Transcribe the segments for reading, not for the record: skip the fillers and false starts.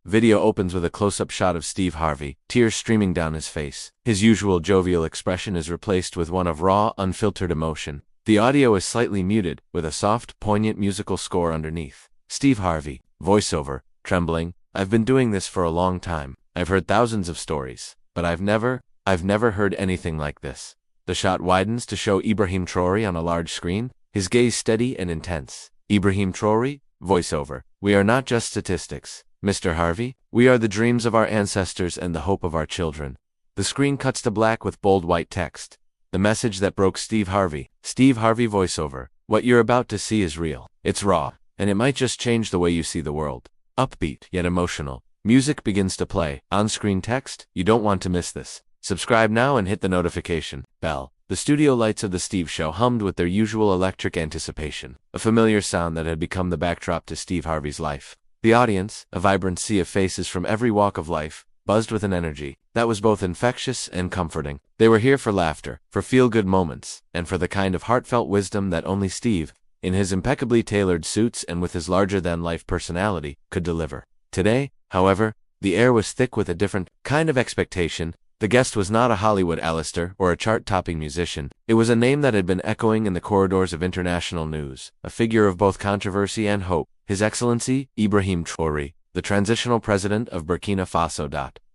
Video opens with a close-up shot of Steve Harvey, tears streaming down his face. His usual jovial expression is replaced with one of raw, unfiltered emotion. The audio is slightly muted, with a soft, poignant musical score underneath. Steve Harvey, voiceover, trembling, "I've been doing this for a long time. I've heard thousands of stories, but I've never heard anything like this." The shot widens to show Ibrahim Traoré on a large screen, his gaze steady and intense. Ibrahim Traoré, voiceover, "We are not just statistics, Mr. Harvey. We are the dreams of our ancestors and the hope of our children." The screen cuts to black with bold white text. The message that broke Steve Harvey. Steve Harvey voiceover, "What you're about to see is real. It's raw, and it might just change the way you see the world." Upbeat, yet emotional. Music begins to play. On-screen text, "You don't want to miss this. Subscribe now and hit the notification bell." The studio lights of the Steve Show hummed with their usual electric anticipation, a familiar sound that had become the backdrop to Steve Harvey's life. The audience, a vibrant sea of faces from every walk of life, buzzed with an energy that was both infectious and comforting. They were here for laughter, for feel-good moments, and for the kind of heartfelt wisdom that only Steve, in his impeccably tailored suits and with his larger-than-life personality, could deliver. Today, however, the air was thick with a different kind of expectation. The guest was not a Hollywood A-lister or a chart-topping musician. It was a name that had been echoing in the corridors of international news, a figure of both controversy and hope. His Excellency, Ibrahim Traoré, the transitional president of Burkina Faso.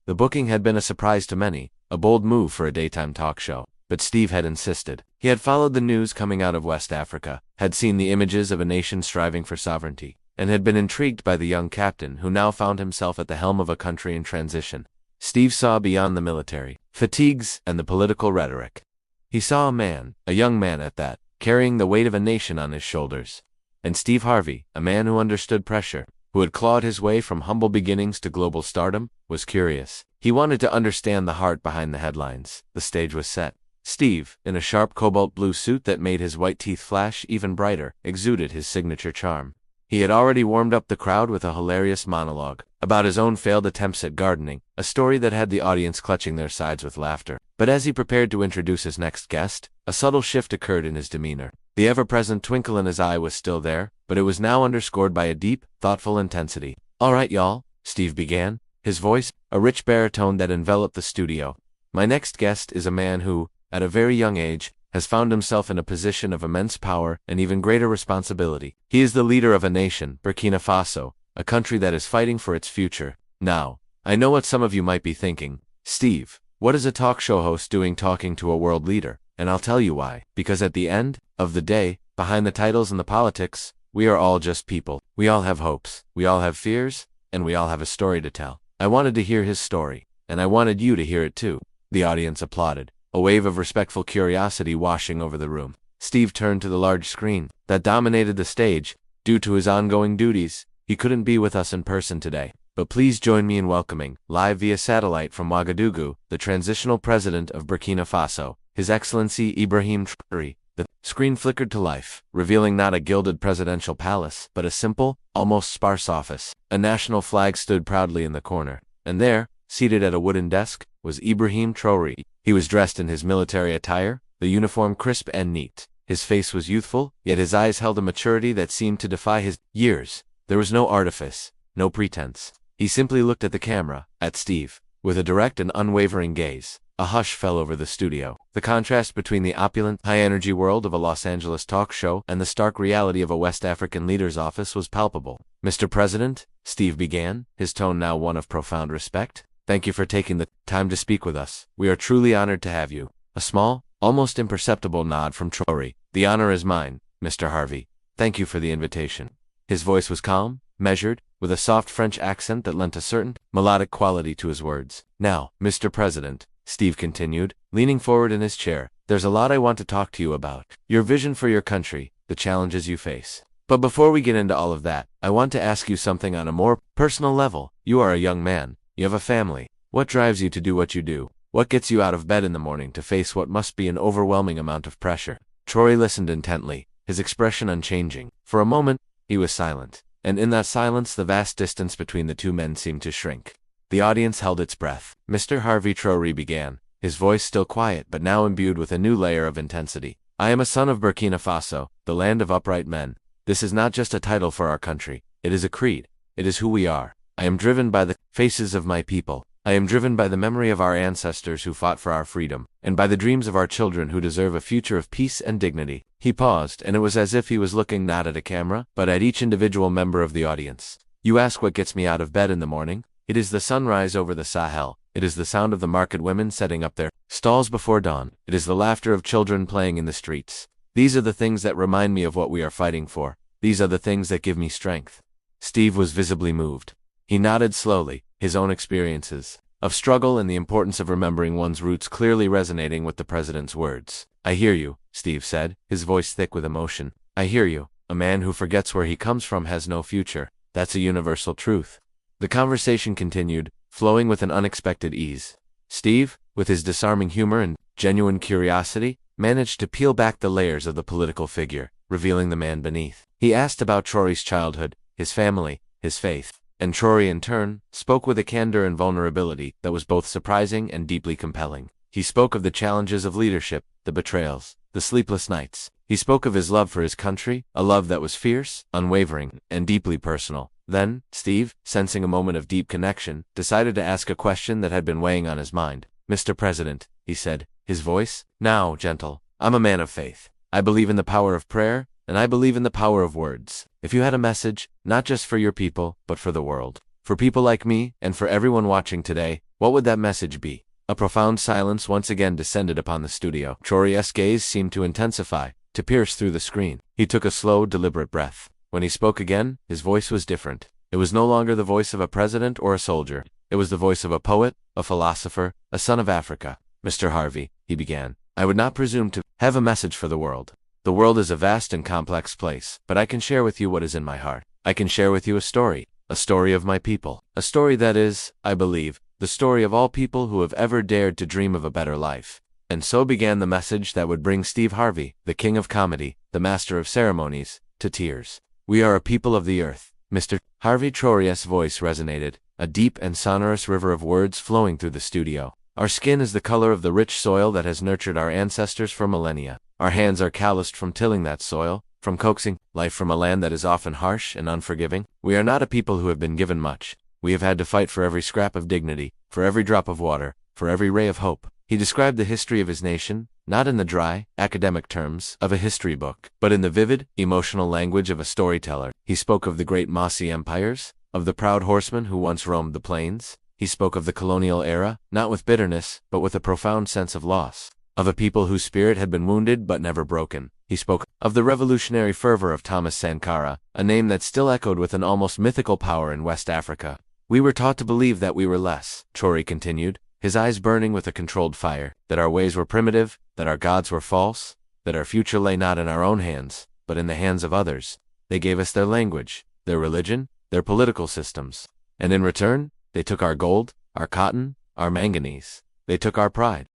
The booking had been a surprise to many, a bold move for a daytime talk show. But Steve had insisted. He had followed the news coming out of West Africa, had seen the images of a nation striving for sovereignty, and had been intrigued by the young captain who now found himself at the helm of a country in transition. Steve saw beyond the military fatigues and the political rhetoric. He saw a young man at that, carrying the weight of a nation on his shoulders. And Steve Harvey, a man who understood pressure, who had clawed his way from humble beginnings to global stardom, was curious. He wanted to understand the heart behind the headlines. The stage was set. Steve, in a sharp cobalt blue suit that made his white teeth flash even brighter, exuded his signature charm. He had already warmed up the crowd with a hilarious monologue about his own failed attempts at gardening, a story that had the audience clutching their sides with laughter. But as he prepared to introduce his next guest, a subtle shift occurred in his demeanor. The ever-present twinkle in his eye was still there, but it was now underscored by a deep, thoughtful intensity. "All right, y'all," Steve began, his voice a rich baritone that enveloped the studio. "My next guest is a man who, at a very young age, has found himself in a position of immense power and even greater responsibility. He is the leader of a nation, Burkina Faso, a country that is fighting for its future. Now, I know what some of you might be thinking. Steve, what is a talk show host doing talking to a world leader? And I'll tell you why. Because at the end of the day, behind the titles and the politics, we are all just people. We all have hopes, we all have fears, and we all have a story to tell." I wanted to hear his story, and I wanted you to hear it too. The audience applauded, a wave of respectful curiosity washing over the room. Steve turned to the large screen that dominated the stage. Due to his ongoing duties, he couldn't be with us in person today. But please join me in welcoming, live via satellite from Ouagadougou, the transitional president of Burkina Faso, His Excellency Ibrahim Traoré. The screen flickered to life, revealing not a gilded presidential palace, but a simple, almost sparse office. A national flag stood proudly in the corner, and there, seated at a wooden desk, was Ibrahim Traoré. He was dressed in his military attire, the uniform crisp and neat. His face was youthful, yet his eyes held a maturity that seemed to defy his years. There was no artifice, no pretense. He simply looked at the camera, at Steve, with a direct and unwavering gaze. A hush fell over the studio. The contrast between the opulent, high-energy world of a Los Angeles talk show and the stark reality of a West African leader's office was palpable. "Mr. President," Steve began, his tone now one of profound respect, "thank you for taking the time to speak with us. We are truly honored to have you." A small, almost imperceptible nod from Traoré. "The honor is mine, Mr. Harvey. Thank you for the invitation." His voice was calm, measured, with a soft French accent that lent a certain melodic quality to his words. "Now, Mr. President," Steve continued, leaning forward in his chair, "there's a lot I want to talk to you about. Your vision for your country, the challenges you face. But before we get into all of that, I want to ask you something on a more personal level. You are a young man. You have a family. What drives you to do what you do? What gets you out of bed in the morning to face what must be an overwhelming amount of pressure?" Traoré listened intently, his expression unchanging. For a moment, he was silent, and in that silence the vast distance between the two men seemed to shrink. The audience held its breath. "Mr. Harvey," Traoré began, his voice still quiet but now imbued with a new layer of intensity. "I am a son of Burkina Faso, the land of upright men. This is not just a title for our country. It is a creed. It is who we are. I am driven by the faces of my people. I am driven by the memory of our ancestors who fought for our freedom, and by the dreams of our children who deserve a future of peace and dignity." He paused, and it was as if he was looking not at a camera, but at each individual member of the audience. "You ask what gets me out of bed in the morning? It is the sunrise over the Sahel. It is the sound of the market women setting up their stalls before dawn. It is the laughter of children playing in the streets. These are the things that remind me of what we are fighting for. These are the things that give me strength." Steve was visibly moved. He nodded slowly, his own experiences of struggle and the importance of remembering one's roots clearly resonating with the president's words. "I hear you," Steve said, his voice thick with emotion. "I hear you. A man who forgets where he comes from has no future. That's a universal truth." The conversation continued, flowing with an unexpected ease. Steve, with his disarming humor and genuine curiosity, managed to peel back the layers of the political figure, revealing the man beneath. He asked about Traoré's childhood, his family, his faith, and Traoré in turn spoke with a candor and vulnerability that was both surprising and deeply compelling. He spoke of the challenges of leadership, the betrayals, the sleepless nights. He spoke of his love for his country, a love that was fierce, unwavering, and deeply personal. Then, Steve, sensing a moment of deep connection, decided to ask a question that had been weighing on his mind. "Mr. President," he said, his voice now gentle, "I'm a man of faith. I believe in the power of prayer, and I believe in the power of words. If you had a message, not just for your people, but for the world, for people like me, and for everyone watching today, what would that message be?" A profound silence once again descended upon the studio. Traoré's gaze seemed to intensify, to pierce through the screen. He took a slow, deliberate breath. When he spoke again, his voice was different. It was no longer the voice of a president or a soldier. It was the voice of a poet, a philosopher, a son of Africa. "Mr. Harvey," he began, "I would not presume to have a message for the world. The world is a vast and complex place, but I can share with you what is in my heart. I can share with you a story of my people, a story that is, I believe, the story of all people who have ever dared to dream of a better life." And so began the message that would bring Steve Harvey, the king of comedy, the master of ceremonies, to tears. "We are a people of the earth." Mr. Harvey Traoré's voice resonated, a deep and sonorous river of words flowing through the studio. "Our skin is the color of the rich soil that has nurtured our ancestors for millennia. Our hands are calloused from tilling that soil, from coaxing life from a land that is often harsh and unforgiving. We are not a people who have been given much. We have had to fight for every scrap of dignity, for every drop of water, for every ray of hope." He described the history of his nation, not in the dry, academic terms of a history book, but in the vivid, emotional language of a storyteller. He spoke of the great mossy empires, of the proud horsemen who once roamed the plains. He spoke of the colonial era, not with bitterness, but with a profound sense of loss, of a people whose spirit had been wounded but never broken. He spoke of the revolutionary fervor of Thomas Sankara, a name that still echoed with an almost mythical power in West Africa. "We were taught to believe that we were less," Traoré continued, his eyes burning with a controlled fire, "that our ways were primitive, that our gods were false, that our future lay not in our own hands, but in the hands of others. They gave us their language, their religion, their political systems. And in return, they took our gold, our cotton, our manganese. They took our pride."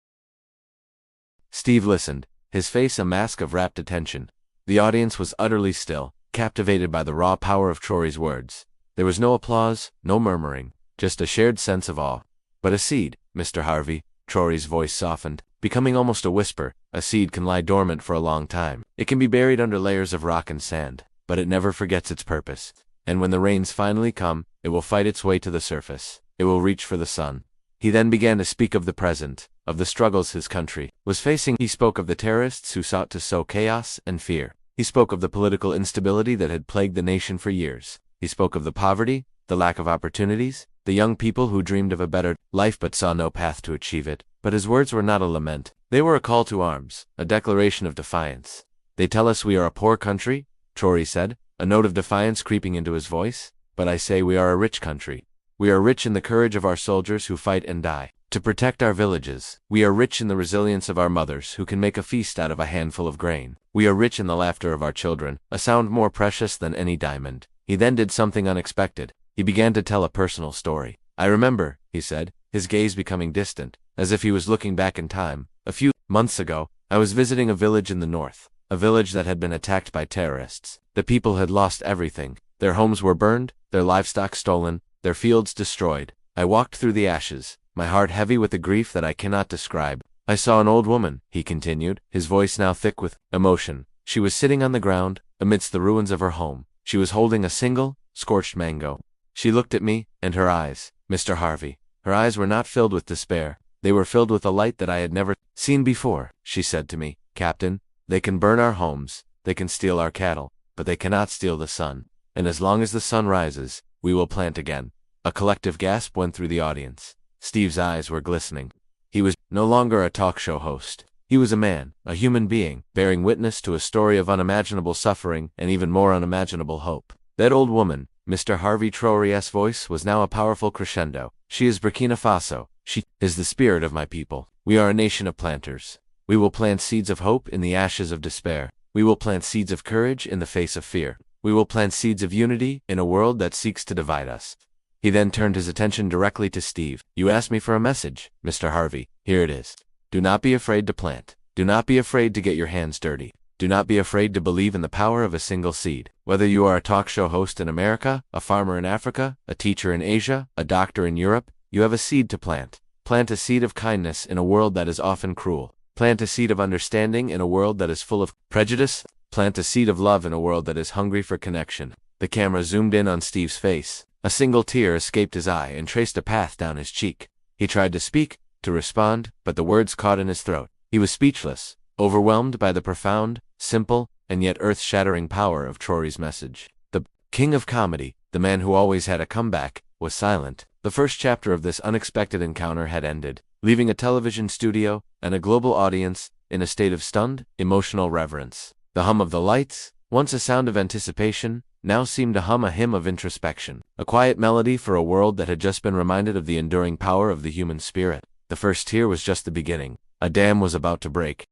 Steve listened, his face a mask of rapt attention. The audience was utterly still, captivated by the raw power of Traoré's words. There was no applause, no murmuring, just a shared sense of awe. "But a seed, Mr. Harvey," Traoré's voice softened, becoming almost a whisper. "A seed can lie dormant for a long time. It can be buried under layers of rock and sand, but it never forgets its purpose. And when the rains finally come, it will fight its way to the surface. It will reach for the sun." He then began to speak of the present, of the struggles his country was facing. He spoke of the terrorists who sought to sow chaos and fear. He spoke of the political instability that had plagued the nation for years. He spoke of the poverty, the lack of opportunities, the young people who dreamed of a better life but saw no path to achieve it. But his words were not a lament. They were a call to arms, a declaration of defiance. "They tell us we are a poor country," Traoré said, a note of defiance creeping into his voice. "But I say we are a rich country. We are rich in the courage of our soldiers who fight and die to protect our villages. We are rich in the resilience of our mothers who can make a feast out of a handful of grain. We are rich in the laughter of our children, a sound more precious than any diamond." He then did something unexpected. He began to tell a personal story. "I remember," he said, his gaze becoming distant, as if he was looking back in time. "A few months ago, I was visiting a village in the north, a village that had been attacked by terrorists. The people had lost everything. Their homes were burned, their livestock stolen, their fields destroyed. I walked through the ashes, my heart heavy with a grief that I cannot describe. I saw an old woman," he continued, his voice now thick with emotion. "She was sitting on the ground, amidst the ruins of her home. She was holding a single, scorched mango. She looked at me, and her eyes, Mr. Harvey. Her eyes were not filled with despair. They were filled with a light that I had never seen before. She said to me, "Captain, they can burn our homes, they can steal our cattle, but they cannot steal the sun. And as long as the sun rises, we will plant again." A collective gasp went through the audience. Steve's eyes were glistening. He was no longer a talk show host. He was a man, a human being, bearing witness to a story of unimaginable suffering and even more unimaginable hope. That old woman, Mr. Harvey Traoré's voice was now a powerful crescendo. "She is Burkina Faso. She is the spirit of my people. We are a nation of planters. We will plant seeds of hope in the ashes of despair. We will plant seeds of courage in the face of fear. We will plant seeds of unity in a world that seeks to divide us." He then turned his attention directly to Steve. "You asked me for a message, Mr. Harvey. Here it is. Do not be afraid to plant. Do not be afraid to get your hands dirty. Do not be afraid to believe in the power of a single seed. Whether you are a talk show host in America, a farmer in Africa, a teacher in Asia, a doctor in Europe, you have a seed to plant. Plant a seed of kindness in a world that is often cruel. Plant a seed of understanding in a world that is full of prejudice. Plant a seed of love in a world that is hungry for connection." The camera zoomed in on Steve's face. A single tear escaped his eye and traced a path down his cheek. He tried to speak, to respond, but the words caught in his throat. He was speechless, overwhelmed by the profound, simple, and yet earth-shattering power of Traoré's message. The king of comedy, the man who always had a comeback, was silent. The first chapter of this unexpected encounter had ended, leaving a television studio and a global audience in a state of stunned, emotional reverence. The hum of the lights, once a sound of anticipation, now seemed to hum a hymn of introspection, a quiet melody for a world that had just been reminded of the enduring power of the human spirit. The first tear was just the beginning. A dam was about to break.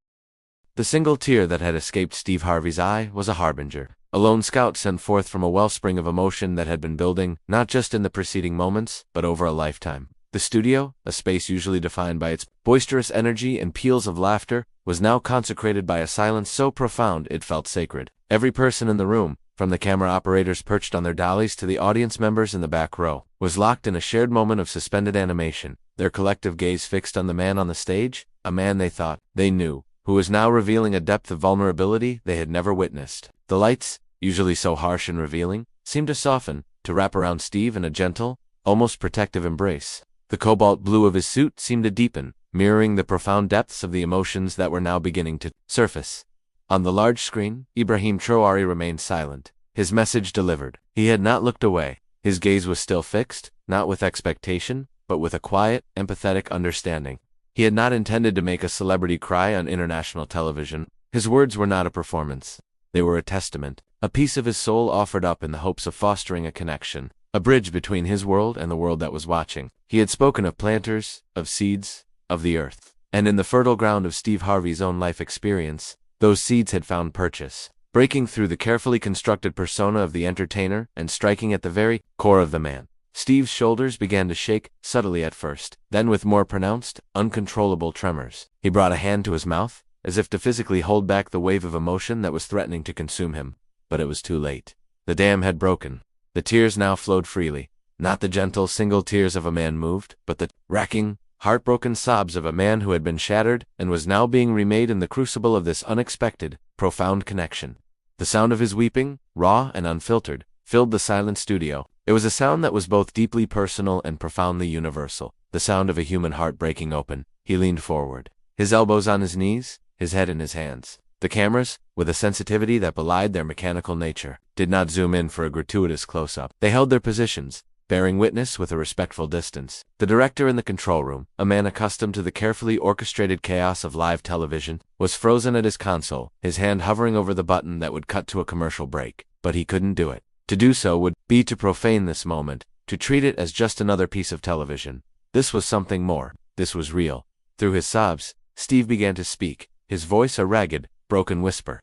The single tear that had escaped Steve Harvey's eye was a harbinger, a lone scout sent forth from a wellspring of emotion that had been building, not just in the preceding moments, but over a lifetime. The studio, a space usually defined by its boisterous energy and peals of laughter, was now consecrated by a silence so profound it felt sacred. Every person in the room, from the camera operators perched on their dollies to the audience members in the back row, was locked in a shared moment of suspended animation, their collective gaze fixed on the man on the stage, a man they thought they knew, who was now revealing a depth of vulnerability they had never witnessed. The lights, usually so harsh and revealing, seemed to soften, to wrap around Steve in a gentle, almost protective embrace. The cobalt blue of his suit seemed to deepen, mirroring the profound depths of the emotions that were now beginning to surface. On the large screen, Ibrahim Traoré remained silent, his message delivered. He had not looked away. His gaze was still fixed, not with expectation, but with a quiet, empathetic understanding. He had not intended to make a celebrity cry on international television. His words were not a performance. They were a testament, a piece of his soul offered up in the hopes of fostering a connection, a bridge between his world and the world that was watching. He had spoken of planters, of seeds, of the earth. And in the fertile ground of Steve Harvey's own life experience, those seeds had found purchase, breaking through the carefully constructed persona of the entertainer and striking at the very core of the man. Steve's shoulders began to shake, subtly at first, then with more pronounced, uncontrollable tremors. He brought a hand to his mouth, as if to physically hold back the wave of emotion that was threatening to consume him. But it was too late. The dam had broken. The tears now flowed freely. Not the gentle, single tears of a man moved, but the racking, heartbroken sobs of a man who had been shattered and was now being remade in the crucible of this unexpected, profound connection. The sound of his weeping, raw and unfiltered, filled the silent studio. It was a sound that was both deeply personal and profoundly universal, the sound of a human heart breaking open. He leaned forward, his elbows on his knees, his head in his hands. The cameras, with a sensitivity that belied their mechanical nature, did not zoom in for a gratuitous close-up. They held their positions, bearing witness with a respectful distance. The director in the control room, a man accustomed to the carefully orchestrated chaos of live television, was frozen at his console, his hand hovering over the button that would cut to a commercial break. But he couldn't do it. To do so would be to profane this moment, to treat it as just another piece of television. This was something more. This was real. Through his sobs, Steve began to speak, his voice a ragged, broken whisper.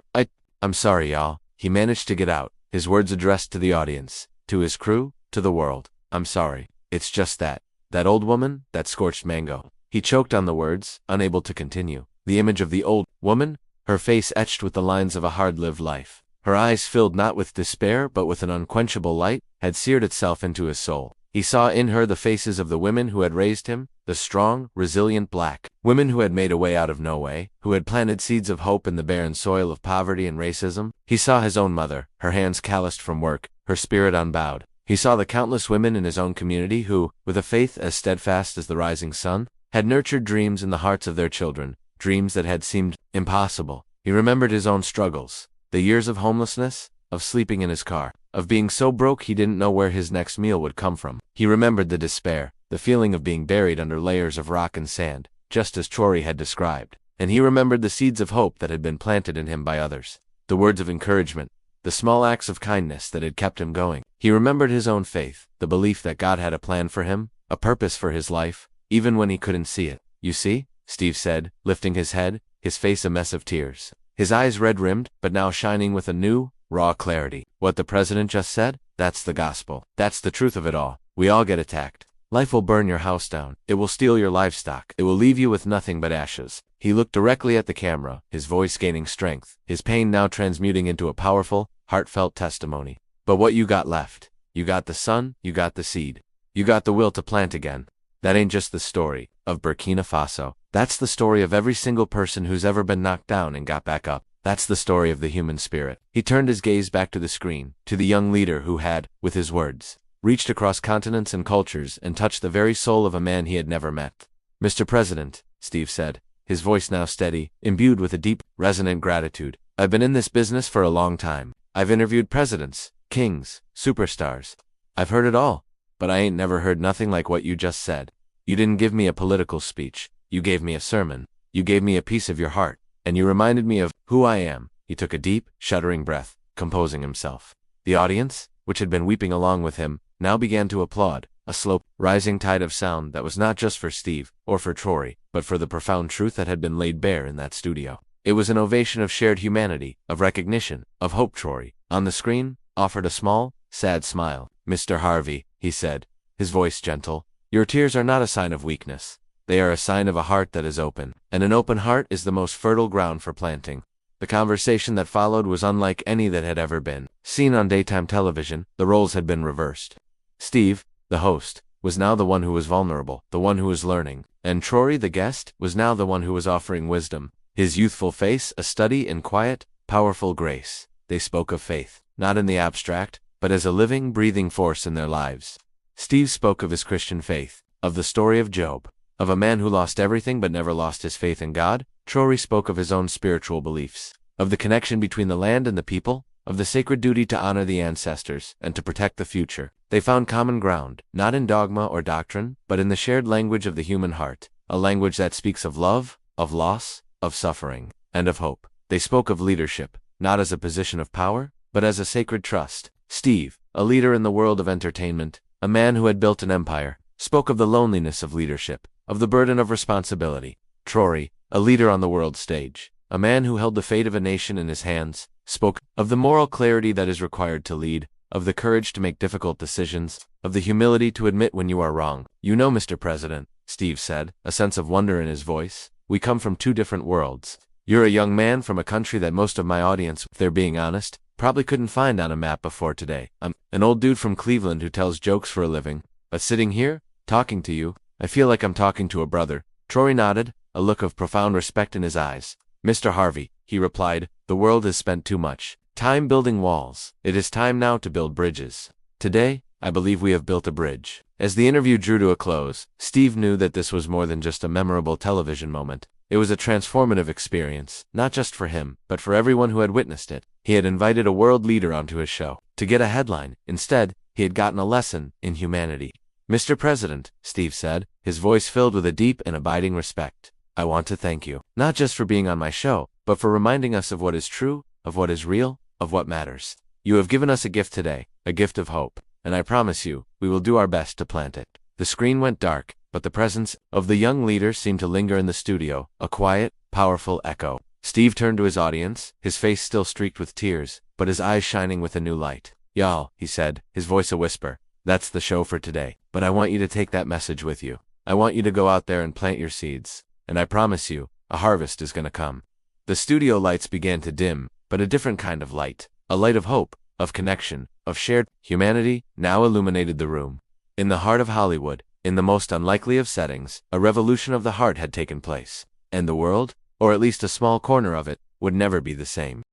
I'm sorry, y'all. He managed to get out, his words addressed to the audience, to his crew, to the world. I'm sorry. It's just that old woman, that scorched mango. He choked on the words, unable to continue. The image of the old woman, her face etched with the lines of a hard-lived life, her eyes filled not with despair but with an unquenchable light, had seared itself into his soul. He saw in her the faces of the women who had raised him, the strong, resilient black women who had made a way out of no way, who had planted seeds of hope in the barren soil of poverty and racism. He saw his own mother, her hands calloused from work, her spirit unbowed. He saw the countless women in his own community who, with a faith as steadfast as the rising sun, had nurtured dreams in the hearts of their children, dreams that had seemed impossible. He remembered his own struggles, the years of homelessness, of sleeping in his car, of being so broke he didn't know where his next meal would come from. He remembered the despair, the feeling of being buried under layers of rock and sand, just as Traoré had described. And he remembered the seeds of hope that had been planted in him by others, the words of encouragement, the small acts of kindness that had kept him going. He remembered his own faith, the belief that God had a plan for him, a purpose for his life, even when he couldn't see it. "You see?" Steve said, lifting his head, his face a mess of tears. His eyes red-rimmed, but now shining with a new, raw clarity. "What the president just said? That's the gospel. That's the truth of it all. We all get attacked. Life will burn your house down. It will steal your livestock. It will leave you with nothing but ashes." He looked directly at the camera, his voice gaining strength, his pain now transmuting into a powerful, heartfelt testimony. "But what you got left? You got the sun, you got the seed. You got the will to plant again. That ain't just the story of Burkina Faso. That's the story of every single person who's ever been knocked down and got back up. That's the story of the human spirit." He turned his gaze back to the screen, to the young leader who had, with his words, reached across continents and cultures and touched the very soul of a man he had never met. "Mr. President," Steve said, his voice now steady, imbued with a deep, resonant gratitude, "I've been in this business for a long time. I've interviewed presidents, kings, superstars. I've heard it all, but I ain't never heard nothing like what you just said. You didn't give me a political speech. You gave me a sermon. You gave me a piece of your heart, and you reminded me of who I am." He took a deep, shuddering breath, composing himself. The audience, which had been weeping along with him, now began to applaud, a slow, rising tide of sound that was not just for Steve, or for Traoré, but for the profound truth that had been laid bare in that studio. It was an ovation of shared humanity, of recognition, of hope. Traoré, on the screen, offered a small, sad smile. "Mr. Harvey," he said, his voice gentle, "your tears are not a sign of weakness. They are a sign of a heart that is open, and an open heart is the most fertile ground for planting." The conversation that followed was unlike any that had ever been seen on daytime television. The roles had been reversed. Steve, the host, was now the one who was vulnerable, the one who was learning, and Traoré, the guest, was now the one who was offering wisdom, his youthful face a study in quiet, powerful grace. They spoke of faith, not in the abstract, but as a living, breathing force in their lives. Steve spoke of his Christian faith, of the story of Job, of a man who lost everything but never lost his faith in God. Traoré spoke of his own spiritual beliefs, of the connection between the land and the people, of the sacred duty to honor the ancestors and to protect the future. They found common ground, not in dogma or doctrine, but in the shared language of the human heart, a language that speaks of love, of loss, of suffering, and of hope. They spoke of leadership, not as a position of power, but as a sacred trust. Steve, a leader in the world of entertainment, a man who had built an empire, spoke of the loneliness of leadership, of the burden of responsibility. Traoré, a leader on the world stage, a man who held the fate of a nation in his hands, spoke of the moral clarity that is required to lead, of the courage to make difficult decisions, of the humility to admit when you are wrong. "You know, Mr. President," Steve said, a sense of wonder in his voice, "we come from two different worlds. You're a young man from a country that most of my audience, if they're being honest, probably couldn't find on a map before today. I'm an old dude from Cleveland who tells jokes for a living, but sitting here, talking to you, I feel like I'm talking to a brother." Traoré nodded, a look of profound respect in his eyes. "Mr. Harvey," he replied, "the world has spent too much time building walls. It is time now to build bridges. Today, I believe we have built a bridge." As the interview drew to a close, Steve knew that this was more than just a memorable television moment. It was a transformative experience, not just for him, but for everyone who had witnessed it. He had invited a world leader onto his show to get a headline. Instead, he had gotten a lesson in humanity. "Mr. President," Steve said, his voice filled with a deep and abiding respect, "I want to thank you, not just for being on my show, but for reminding us of what is true, of what is real, of what matters. You have given us a gift today, a gift of hope, and I promise you, we will do our best to plant it." The screen went dark, but the presence of the young leader seemed to linger in the studio, a quiet, powerful echo. Steve turned to his audience, his face still streaked with tears, but his eyes shining with a new light. "Y'all," he said, his voice a whisper, "that's the show for today, but I want you to take that message with you. I want you to go out there and plant your seeds, and I promise you, a harvest is gonna come." The studio lights began to dim, but a different kind of light, a light of hope, of connection, of shared humanity, now illuminated the room. In the heart of Hollywood, in the most unlikely of settings, a revolution of the heart had taken place, and the world, or at least a small corner of it, would never be the same.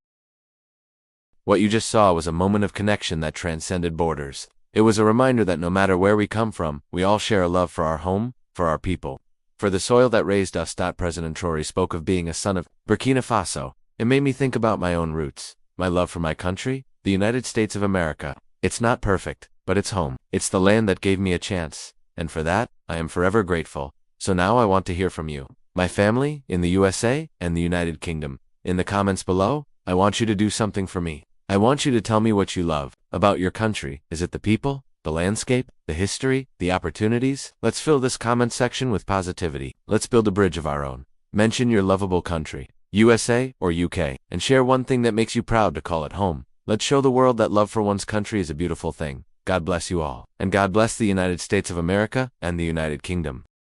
What you just saw was a moment of connection that transcended borders. It was a reminder that no matter where we come from, we all share a love for our home, for our people, for the soil that raised us. President Traoré spoke of being a son of Burkina Faso. It made me think about my own roots, my love for my country, the United States of America. It's not perfect, but it's home. It's the land that gave me a chance, and for that, I am forever grateful. So now I want to hear from you, my family, in the USA and the United Kingdom. In the comments below, I want you to do something for me. I want you to tell me what you love about your country. Is it the people, the landscape, the history, the opportunities? Let's fill this comment section with positivity. Let's build a bridge of our own. Mention your lovable country, USA or UK, and share one thing that makes you proud to call it home. Let's show the world that love for one's country is a beautiful thing. God bless you all, and God bless the United States of America and the United Kingdom.